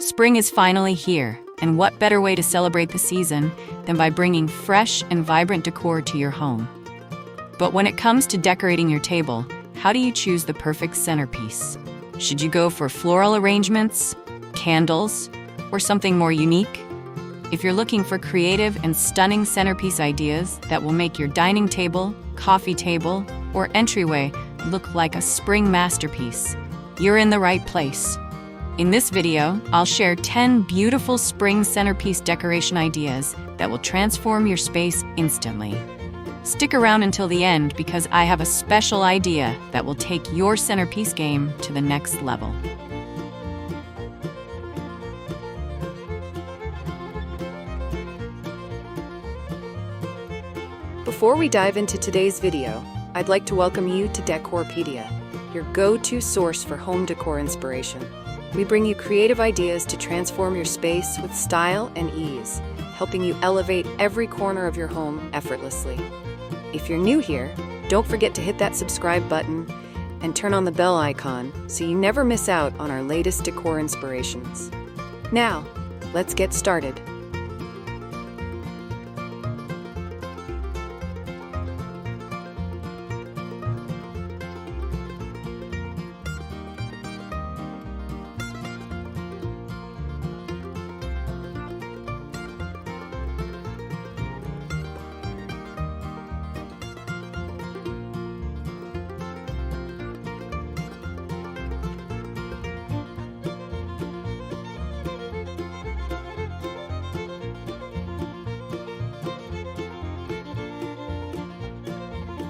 Spring is finally here, and what better way to celebrate the season than by bringing fresh and vibrant decor to your home? But when it comes to decorating your table, how do you choose the perfect centerpiece? Should you go for floral arrangements, candles, or something more unique? If you're looking for creative and stunning centerpiece ideas that will make your dining table, coffee table, or entryway look like a spring masterpiece, you're in the right place. In this video, I'll share 10 beautiful spring centerpiece decoration ideas that will transform your space instantly. Stick around until the end because I have a special idea that will take your centerpiece game to the next level. Before we dive into today's video, I'd like to welcome you to Decorpediya, your go-to source for home decor inspiration. We bring you creative ideas to transform your space with style and ease, helping you elevate every corner of your home effortlessly. If you're new here, don't forget to hit that subscribe button and turn on the bell icon so you never miss out on our latest decor inspirations. Now, let's get started.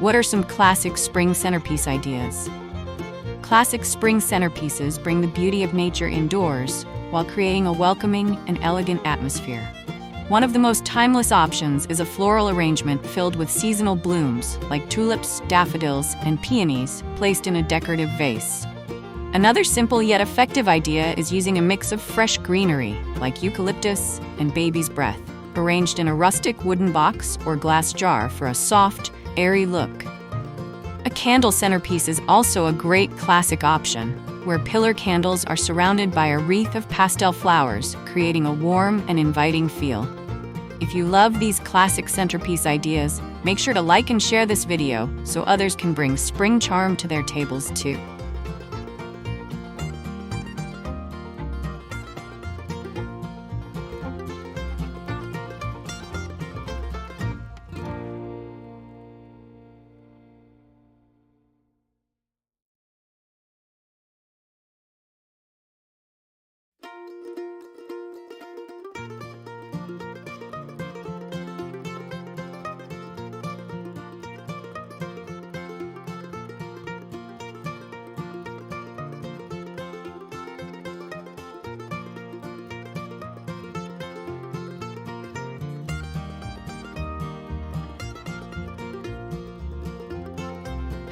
What are some classic spring centerpiece ideas? Classic spring centerpieces bring the beauty of nature indoors while creating a welcoming and elegant atmosphere. One of the most timeless options is a floral arrangement filled with seasonal blooms like tulips, daffodils, and peonies placed in a decorative vase. Another simple yet effective idea is using a mix of fresh greenery like eucalyptus and baby's breath, arranged in a rustic wooden box or glass jar for a soft, airy look. A candle centerpiece is also a great classic option, where pillar candles are surrounded by a wreath of pastel flowers, creating a warm and inviting feel. If you love these classic centerpiece ideas, make sure to like and share this video so others can bring spring charm to their tables too.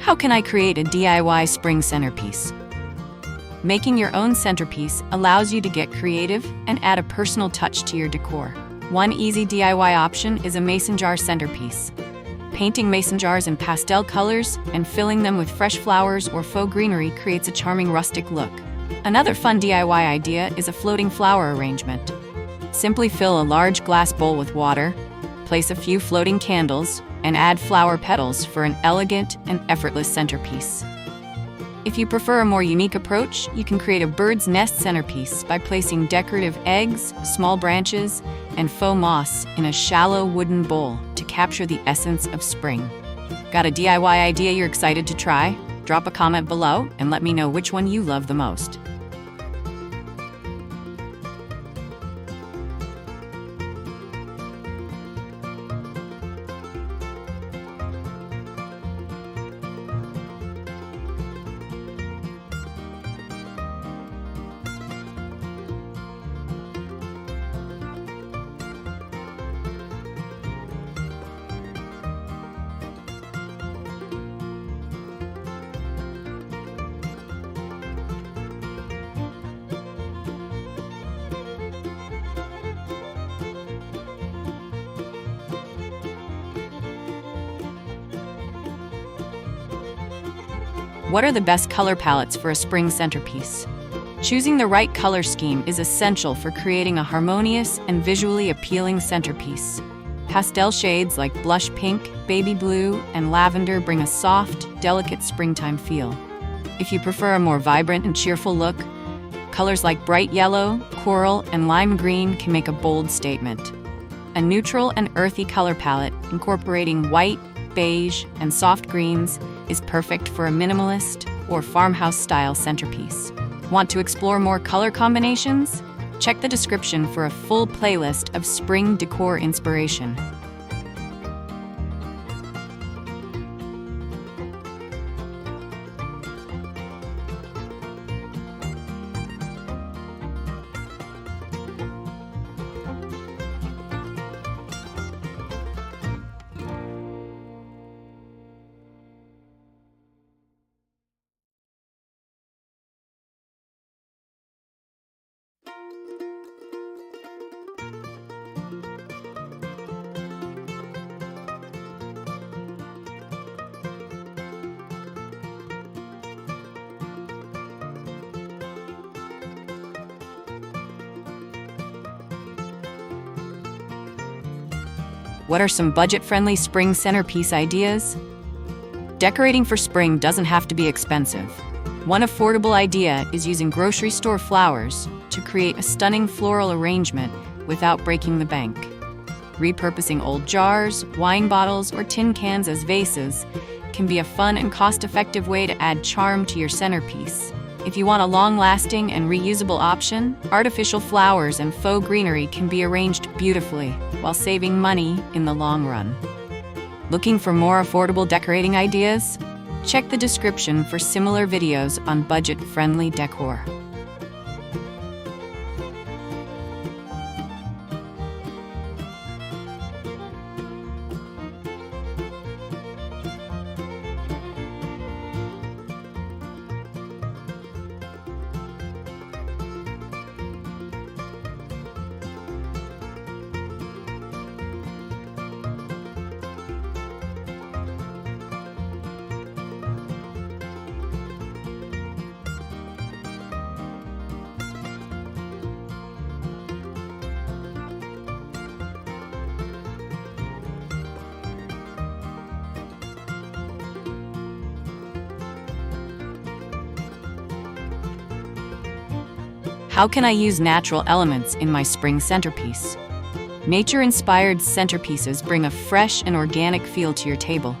How can I create a DIY spring centerpiece? Making your own centerpiece allows you to get creative and add a personal touch to your decor. One easy DIY option is a mason jar centerpiece. Painting mason jars in pastel colors and filling them with fresh flowers or faux greenery creates a charming rustic look. Another fun DIY idea is a floating flower arrangement. Simply fill a large glass bowl with water, place a few floating candles, and add flower petals for an elegant and effortless centerpiece. If you prefer a more unique approach, you can create a bird's nest centerpiece by placing decorative eggs, small branches, and faux moss in a shallow wooden bowl to capture the essence of spring. Got a DIY idea you're excited to try? Drop a comment below and let me know which one you love the most. What are the best color palettes for a spring centerpiece? Choosing the right color scheme is essential for creating a harmonious and visually appealing centerpiece. Pastel shades like blush pink, baby blue, and lavender bring a soft, delicate springtime feel. If you prefer a more vibrant and cheerful look, colors like bright yellow, coral, and lime green can make a bold statement. A neutral and earthy color palette, incorporating white, beige, and soft greens, is perfect for a minimalist or farmhouse-style centerpiece. Want to explore more color combinations? Check the description for a full playlist of spring decor inspiration. What are some budget-friendly spring centerpiece ideas? Decorating for spring doesn't have to be expensive. One affordable idea is using grocery store flowers to create a stunning floral arrangement without breaking the bank. Repurposing old jars, wine bottles, or tin cans as vases can be a fun and cost-effective way to add charm to your centerpiece. If you want a long-lasting and reusable option, artificial flowers and faux greenery can be arranged beautifully while saving money in the long run. Looking for more affordable decorating ideas? Check the description for similar videos on budget-friendly decor. How can I use natural elements in my spring centerpiece? Nature-inspired centerpieces bring a fresh and organic feel to your table.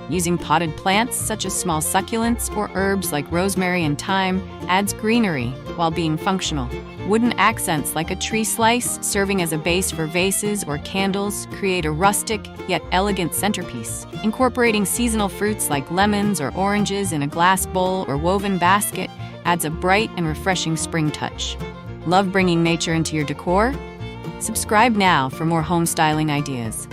Using potted plants such as small succulents or herbs like rosemary and thyme adds greenery while being functional. Wooden accents like a tree slice serving as a base for vases or candles create a rustic yet elegant centerpiece. Incorporating seasonal fruits like lemons or oranges in a glass bowl or woven basket adds a bright and refreshing spring touch. Love bringing nature into your decor? Subscribe now for more home styling ideas.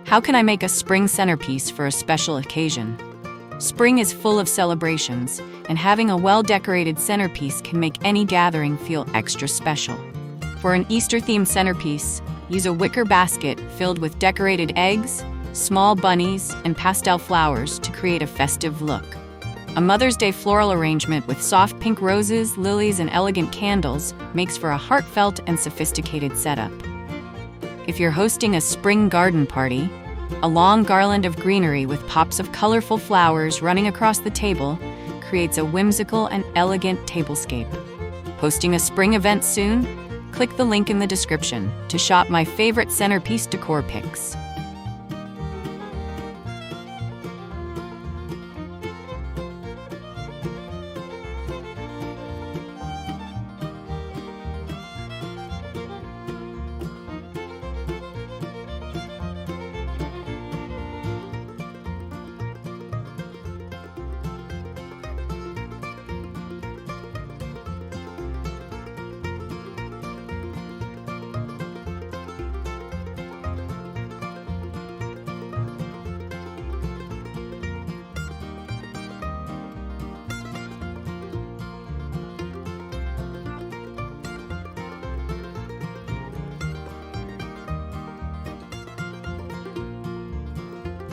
How can I make a spring centerpiece for a special occasion? Spring is full of celebrations, and having a well-decorated centerpiece can make any gathering feel extra special. For an Easter-themed centerpiece, use a wicker basket filled with decorated eggs, small bunnies, and pastel flowers to create a festive look. A Mother's Day floral arrangement with soft pink roses, lilies, and elegant candles makes for a heartfelt and sophisticated setup. If you're hosting a spring garden party, a long garland of greenery with pops of colorful flowers running across the table creates a whimsical and elegant tablescape. Hosting a spring event soon? Click the link in the description to shop my favorite centerpiece decor picks.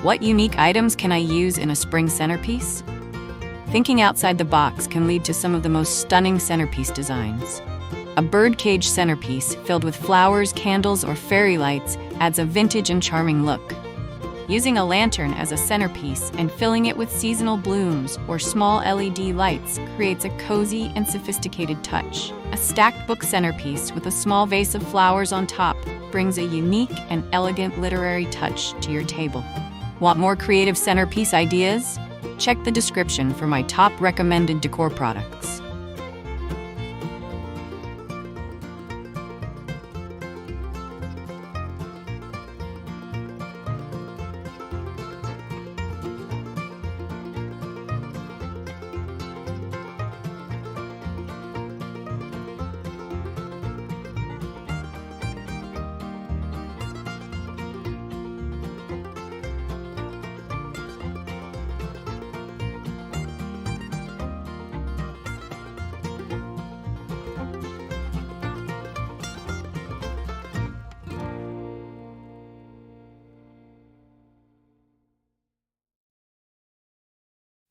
What unique items can I use in a spring centerpiece? Thinking outside the box can lead to some of the most stunning centerpiece designs. A birdcage centerpiece filled with flowers, candles, or fairy lights adds a vintage and charming look. Using a lantern as a centerpiece and filling it with seasonal blooms or small LED lights creates a cozy and sophisticated touch. A stacked book centerpiece with a small vase of flowers on top brings a unique and elegant literary touch to your table. Want more creative centerpiece ideas? Check the description for my top recommended decor products.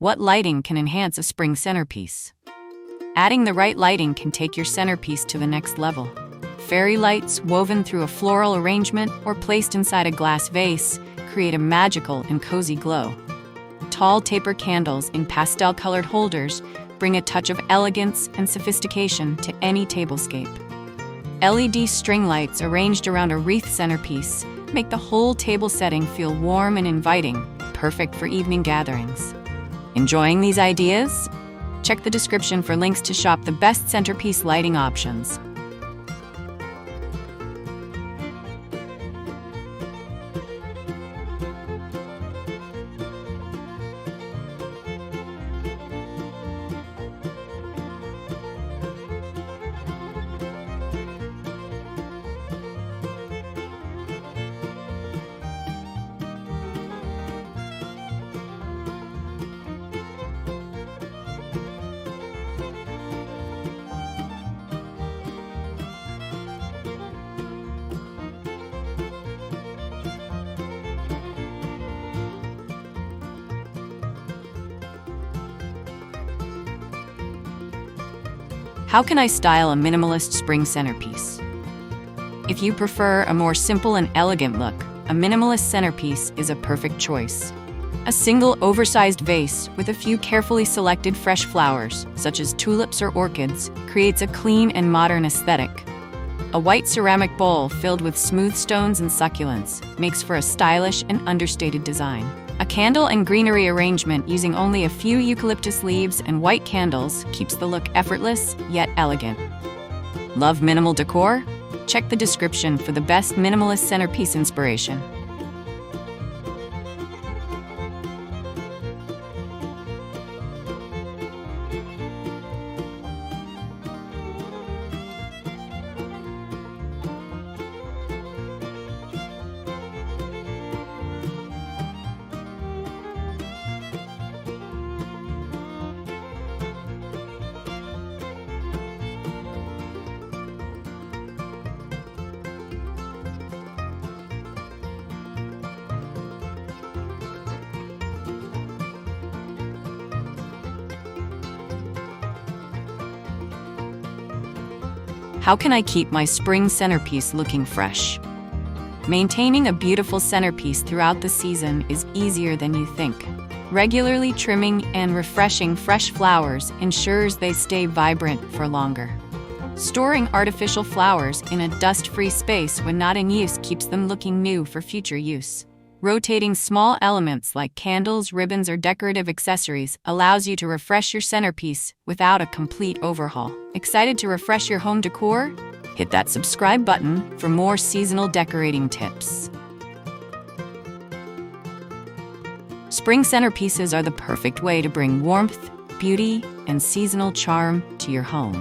What lighting can enhance a spring centerpiece? Adding the right lighting can take your centerpiece to the next level. Fairy lights woven through a floral arrangement or placed inside a glass vase create a magical and cozy glow. Tall taper candles in pastel-colored holders bring a touch of elegance and sophistication to any tablescape. LED string lights arranged around a wreath centerpiece make the whole table setting feel warm and inviting, perfect for evening gatherings. Enjoying these ideas? Check the description for links to shop the best centerpiece lighting options. How can I style a minimalist spring centerpiece? If you prefer a more simple and elegant look, a minimalist centerpiece is a perfect choice. A single oversized vase with a few carefully selected fresh flowers, such as tulips or orchids, creates a clean and modern aesthetic. A white ceramic bowl filled with smooth stones and succulents makes for a stylish and understated design. A candle and greenery arrangement using only a few eucalyptus leaves and white candles keeps the look effortless yet elegant. Love minimal decor? Check the description for the best minimalist centerpiece inspiration. How can I keep my spring centerpiece looking fresh? Maintaining a beautiful centerpiece throughout the season is easier than you think. Regularly trimming and refreshing fresh flowers ensures they stay vibrant for longer. Storing artificial flowers in a dust-free space when not in use keeps them looking new for future use. Rotating small elements like candles, ribbons, or decorative accessories allows you to refresh your centerpiece without a complete overhaul. Excited to refresh your home decor? Hit that subscribe button for more seasonal decorating tips. Spring centerpieces are the perfect way to bring warmth, beauty, and seasonal charm to your home.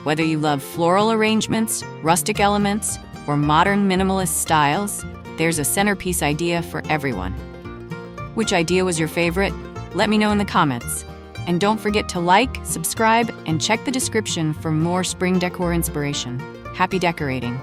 Whether you love floral arrangements, rustic elements, or modern minimalist styles, there's a centerpiece idea for everyone. Which idea was your favorite? Let me know in the comments. And don't forget to like, subscribe, and check the description for more spring decor inspiration. Happy decorating!